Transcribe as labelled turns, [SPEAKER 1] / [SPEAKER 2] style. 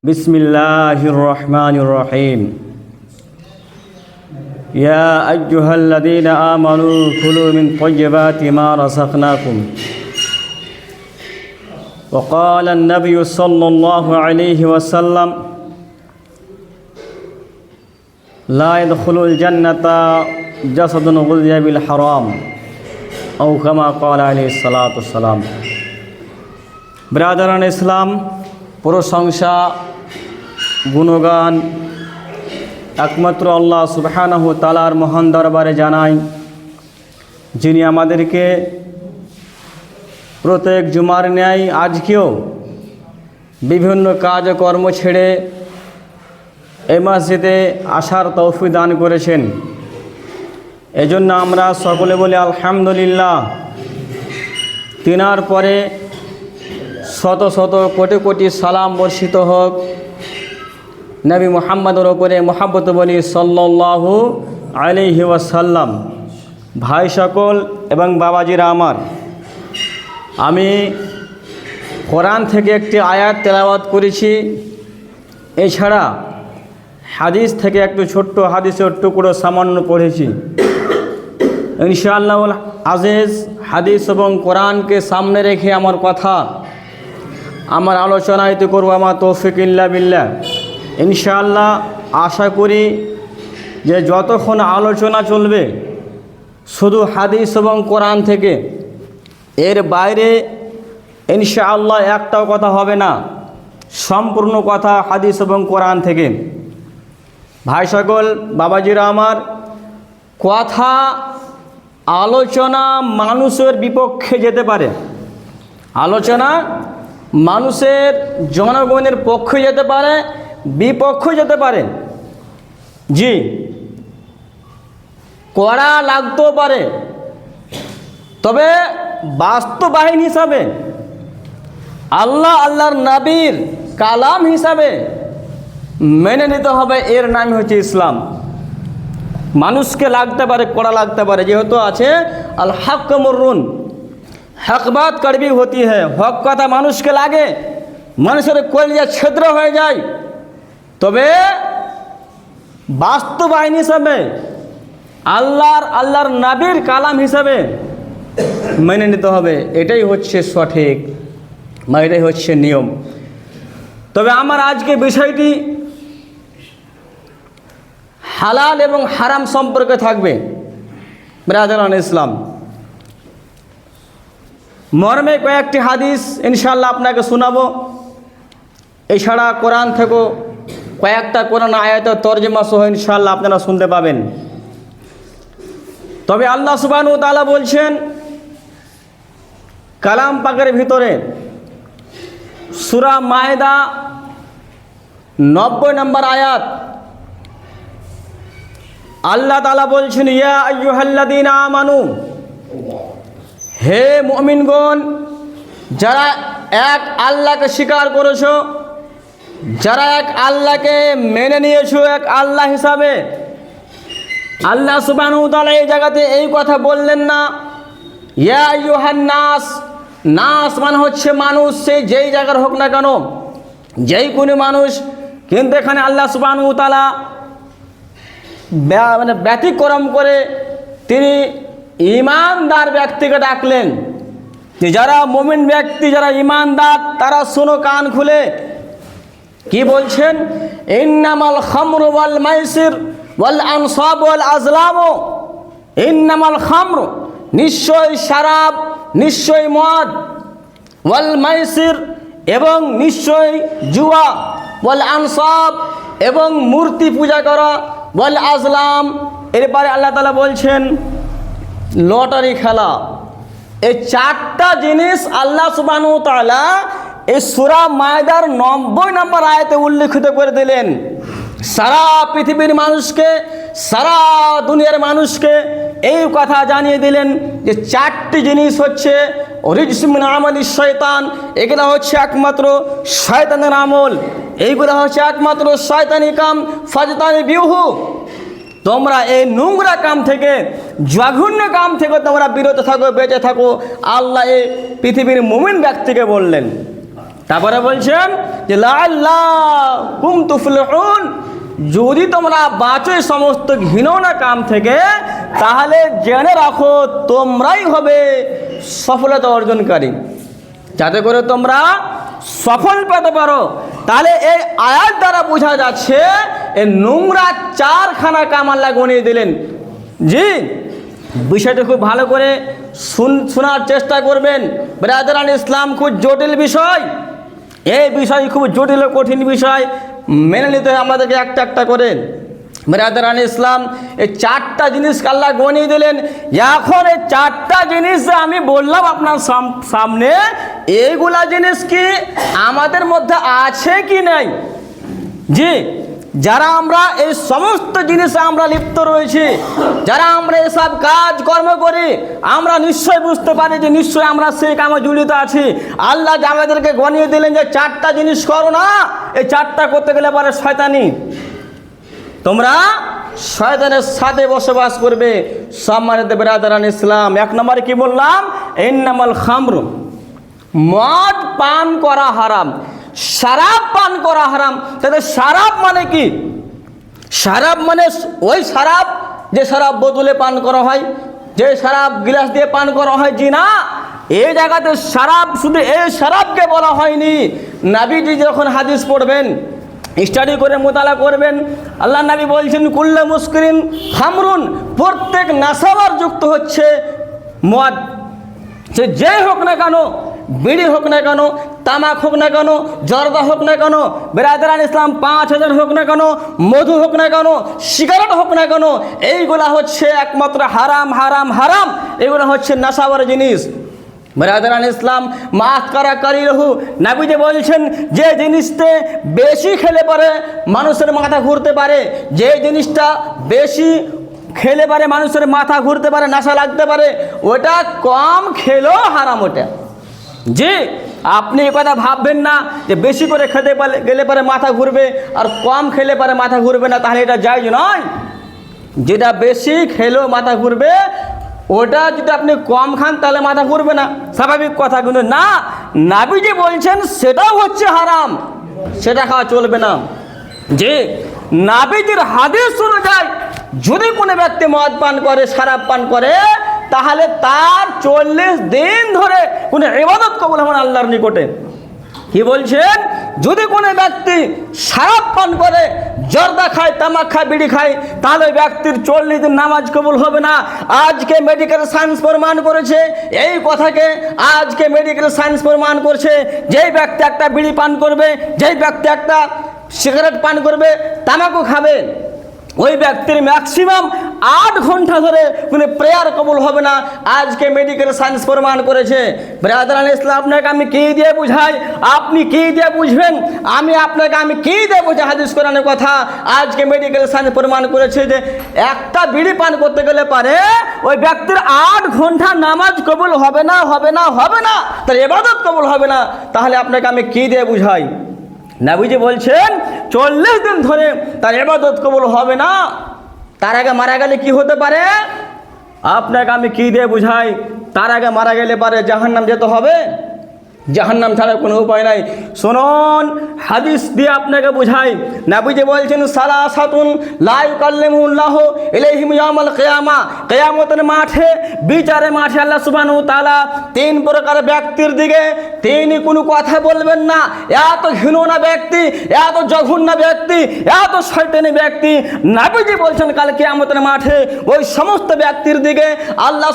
[SPEAKER 1] बिस्मिल्लाहिर रहमानिर रहीम। या अय्युहल्लज़ीना आमनू कुलू मिन तय्यिबाति मा रज़क़नाकुम। वक़ाल अन्नबिय्यु सल्लल्लाहु अलैहि वसल्लम ला यदखुलुल जन्नता जसदुन गुज़िया बिल हराम औ कमा क़ाल अलैहिस्सलातु वस्सलाम। ब्रादरान इस्लाम, प्रशंसा गुणगान একমাত্র আল্লাহ সুবহানাহু তাআলার মহান দরবারে জানাই, যিনি আমাদেরকে প্রত্যেক জুমার ন্যায় আজকেও বিভিন্ন কাজকর্ম ছেড়ে এই মসজিদে আসার তৌফিক দান করেছেন। এজন্য আমরা সকলে বলি আলহামদুলিল্লাহ। তিনার পরে শত শত কোটি কোটি সালাম বর্ষিত হোক নবী মুহাম্মদের ওপরে, মুহাব্বত বলি সাল্লাল্লাহু আলাইহি ওয়াসাল্লাম। ভাই সকল এবং বাবাজিরা আমার, আমি কোরআন থেকে একটি আয়াত তেলাওয়াত করেছি। এছাড়া হাদিস থেকে একটু ছোট্ট হাদিসের টুকরো সামান্য পড়েছি। ইনশাআল্লাহ আজিজ, হাদিস এবং কোরআনকে সামনে রেখে আমার আলোচনায়িত করবো আমার তৌফিক ইল্লা বিল্লাহ। ইনশাআল্লাহ আশা করি যে যতক্ষণ আলোচনা চলবে শুধু হাদিস এবং কোরআন থেকে, এর বাইরে ইনশাআল্লাহ একটাও কথা হবে না, সম্পূর্ণ কথা হাদিস এবং কোরআন থেকে। ভাই সকল, বাবাজিরা আমার, কথা আলোচনা মানুষের বিপক্ষে যেতে পারে, আলোচনা মানুষের জনগণের পক্ষে যেতে পারে, বিপক্ষে যেতে পারে। জি, করা লাগতেও পারে, তবে বাস্তবায়ন হিসাবে আল্লাহর নবীর কালাম হিসাবে মেনে নিতে হবে। এর নাম হচ্ছে ইসলাম। মানুষকে লাগতে পারে, কড়া লাগতে পারে, যেহেতু আছে আল হক মুররুন, হক বাত কড়বি হতি হ্যায়। হক কথা মানুষকে লাগে, মানুষের কলিজা ছিদ্র হয়ে যায়, তবে বাস্তবায়ন হিসাবে আল্লাহর নবীর কালাম হিসাবে মেনে নিতে হবে। এটাই হচ্ছে সঠিক, এটাই হচ্ছে নিয়ম। তবে আমার আজকে বিষয়টি হালাল এবং হারাম সম্পর্কে থাকবে। ব্রাদারান ইসলাম, মর্মে কয়েকটি হাদিস ইনশাআল্লাহ আপনাকে শোনাবো। এছাড়া কোরআন থেকেও কয়েকটা কোরআন আয়াতের তরজমা সহ ইনশাআল্লাহ আপনারা শুনতে পাবেন। তবে আল্লাহ সুবহানাহু ওয়া তাআলা বলছেন কালাম পাকের ভিতরে, সূরা মায়েদা 90 নম্বর আয়াত, আল্লাহ তাআলা বলছেন ইয়া আইয়ুহাল্লাযীনা আমানু, হে মুমিনগণ, যারা এক আল্লাহকে স্বীকার করেছো, যারা এক আল্লাহকে মেনে নিয়েছো এক আল্লাহ হিসাবে। আল্লাহ সুবহানাহু ওয়া তাআলা এই জায়গাতে এই কথা বললেন না ইয়া আইয়ুহান নাস। নাস মানে হচ্ছে মানুষ, সে যেই জায়গার হোক না কেন, যেই কোনো মানুষ। কিন্তু এখানে আল্লাহ সুবহানাহু ওয়া তাআলা ব্যতিক্রম করে তিনি ঈমানদার ব্যক্তিকে ডাকলেন, যে যারা মুমিন ব্যক্তি, যারা ঈমানদার, তারা শোনো কান খুলে। কি বলছেন? ইন্নামাল খামরু ওয়াল মাইসির ওয়াল আনসাব ওয়াল আজলাম। ইন্নামাল খামরু, নিশ্চয় শরাব, নিশ্চয় মদ, ওয়াল মাইসির, এবং নিশ্চয় জুয়া, ওয়াল আনসাব, এবং মূর্তি পূজা করা, ওয়াল আজলাম। এরপরে আল্লাহ তাআলা বলছেন লটারি খেলা। এই চারটা জিনিস আল্লাহ সুবহানাহু ওয়া তাআলা এই সূরা মায়েদার 90 নম্বর আয়াতে উল্লেখিত করে দিলেন। সারা পৃথিবীর মানুষকে, সারা দুনিয়ার মানুষকে এই কথা জানিয়ে দিলেন যে চারটি জিনিস হচ্ছে রিজসুম মিন আমালিশ শয়তান। এগুলো হচ্ছে একমাত্র শয়তানের আমল, এইগুলো হচ্ছে একমাত্র শয়তানি কাম। ফাজতানিবুহু, তোমরা এই নোংরা কাম থেকে, জঘন্য কাম থেকে তোমরা বিরত থাকো, বেঁচে থাকো। আল্লাহ এই পৃথিবীর মুমিন ব্যক্তিকে বললেন। তারপরে বলছেন যে লাআল্লাকুম তুফলিহুন, যদি তোমরা বাঁচো এই সমস্ত ঘৃণা কাম থেকে, তাহলে জেনে রাখো তোমরাই হবে সফলতা অর্জনকারী, যাতে করে তোমরা সফল পেতে পারো। তাহলে এই আয়াত দ্বারা বোঝা যাচ্ছে এই নোংরা 4খানা কাম আল্লাহ গনিয়ে দিলেন। জি, বিষয়টা খুব ভালো করে শোনার চেষ্টা করবেন। ব্রাদারান ইসলাম খুব জটিল বিষয়, এই বিষয় খুব জটিল ও কঠিন বিষয়, মেনে নিতে হয় আমাদেরকে একটা একটা করে। ব্রাদারান ইসলাম এই 4টা জিনিস আল্লাহ গনিয়ে দিলেন। এখন এই 4টা জিনিস আমি বললাম আপনার সামনে, এইগুলা জিনিস কি আমাদের মধ্যে আছে কি নাই? জি, যারা আমরা এই সমস্ত জিনিসে আমরা লিপ্ত রয়েছি, যারা আমরা এসব কাজ কর্ম করি, আমরা নিশ্চয় বুঝতে পারি যে নিশ্চয় আমরা সেই কামে জড়িত আছি। আল্লাহ যে আমাদেরকে গনিয়ে দিলেন যে 4টা জিনিস করো না, এই 4টা করতে গেলে পরে শয়তানি, তোমরা শয়তানের সাথে বসবাস করবে। সম্মানিত ব্রাদারান ইসলাম, 1 নম্বরে কি বললাম? ইন্নামাল খামরু, মদ পান করা হারাম, শরাব পান করা হারাম। তাহলে শরাব মানে কি? শরাব মানে ওই শরাব যে শরাব বোতলে পান করা হয়, যে শরাব গিলাস দিয়ে পান করা হয়, জি না, এই জায়গাতে শরাব শুধু এই শরাবকে বলা হয়নি। নবীজি যখন হাদিস পড়বেন, স্টাডি করে মোতালা করবেন, আল্লাহ নবী বলছেন কুল্লু মুসকিরিন খামরুন, প্রত্যেক নেশাবার যুক্ত হচ্ছে মদ। সে যে হোক না কেন, বিড়ি হোক না কেন, তামাক হোক না কেন, জর্দা হোক না কেন, ব্রাদারান ইসলাম 5000 হোক না কেন, মধু হোক না কেন, সিগারেট হোক না কেন, এইগুলা হচ্ছে একমাত্র হারাম হারাম হারাম। এগুলো হচ্ছে নেশাবার জিনিস। ব্রাদারান ইসলাম মাফ করা করি রহু, নবীজি বলছেন যে জিনিসটা বেশি খেলে পারে মানুষের মাথা ঘুরতে পারে, যে জিনিসটা বেশি খেলে পারে মানুষের মাথা ঘুরতে পারে, নেশা লাগতে পারে, ওটা কম খেলেও হারাম ওটা। জি, আপনি এ কথা ভাববেন না যে বেশি করে খেতে গেলে পরে মাথা ঘুরবে আর কম খেলে পরে মাথা ঘুরবে না, তাহলে এটা জায়েজ নয়। যেটা বেশি খেলেও মাথা ঘুরবে, ওটা যদি আপনি কম খান তাহলে মাথা ঘুরবে না, স্বাভাবিক কথা। কিন্তু না, নবীজি বলছেন সেটাও হচ্ছে হারাম, সেটা খাওয়া চলবে না। যে নবীজির হাদিস অনুযায়ী যদি কোনো ব্যক্তি মদ পান করে, শরাব পান করে, তাহলে তার 40 দিন ধরে কোনো ইবাদত কবুল হবে না আল্লাহর নিকটে। কি বলছেন? যদি কোনো ব্যক্তি শরাব পান করে, জর্দা খায়, তামাক খায়, বিড়ি খায়, তাহলে ব্যক্তির 40 দিন নামাজ কবুল হবে না। আজকে মেডিকেল সায়েন্স প্রমাণ করেছে এই কথাকে, আজকে মেডিকেল সায়েন্স প্রমাণ করছে যেই ব্যক্তি একটা বিড়ি পান করবে, যেই ব্যক্তি একটা সিগারেট পান করবে, তামাকও খাবে, ওই ব্যক্তির ম্যাক্সিমাম 8 ঘন্টা ধরে কোনো প্রেয়ার কবুল হবে না। আজকে মেডিকেল সায়েন্স প্রমাণ করেছে। ব্রাদারান ইসলাম, আপনাকে আমি কী দিয়ে বুঝাই, আপনি কী দিয়ে বুঝবেন? আমি কী দিয়ে বুঝাই হাদিস কোরআনের কথা? আজকে মেডিকেল সায়েন্স প্রমাণ করেছে যে একটা বিড়ি পান করতে গেলে পারে ওই ব্যক্তির 8 ঘন্টা নামাজ কবুল হবে না, হবে না, হবে না, তার ইবাদত কবুল হবে না। তাহলে আপনাকে আমি কী দিয়ে বুঝাই? নবীজি বলছেন 40 দিন ধরে তার ইবাদত কবুল হবে না। তার আগে মারা গেলে কি হতে পারে? আপনাকে আমি কি দিয়ে বুঝাই? তার আগে মারা গেলে পারে জাহান্নাম যেতে হবে, জাহান্নাম ছাড়া কোনো উপায় নাই। শুনুন, হাদিস দিয়ে আপনাকে বুঝাই। নবীজি বলছেন সালাসাতুন লা ইউকাল্লিমুল্লাহু ইলাইহিম ইয়াউমাল কিয়ামা, কিয়ামতের মাঠে, বিচারের মাঠে আল্লাহ সুবহানাহু ওয়া তাআলা 3 প্রকার ব্যক্তির দিকে তিনি কোনো কথা বলবেন না। এত ঘৃণা ব্যক্তি, এত জঘন্য ব্যক্তি, এত শয়তানি ব্যক্তি, নবীজি বলছেন কাল কিয়ামতের মাঠে ওই সমস্ত ব্যক্তির দিকে আল্লাহ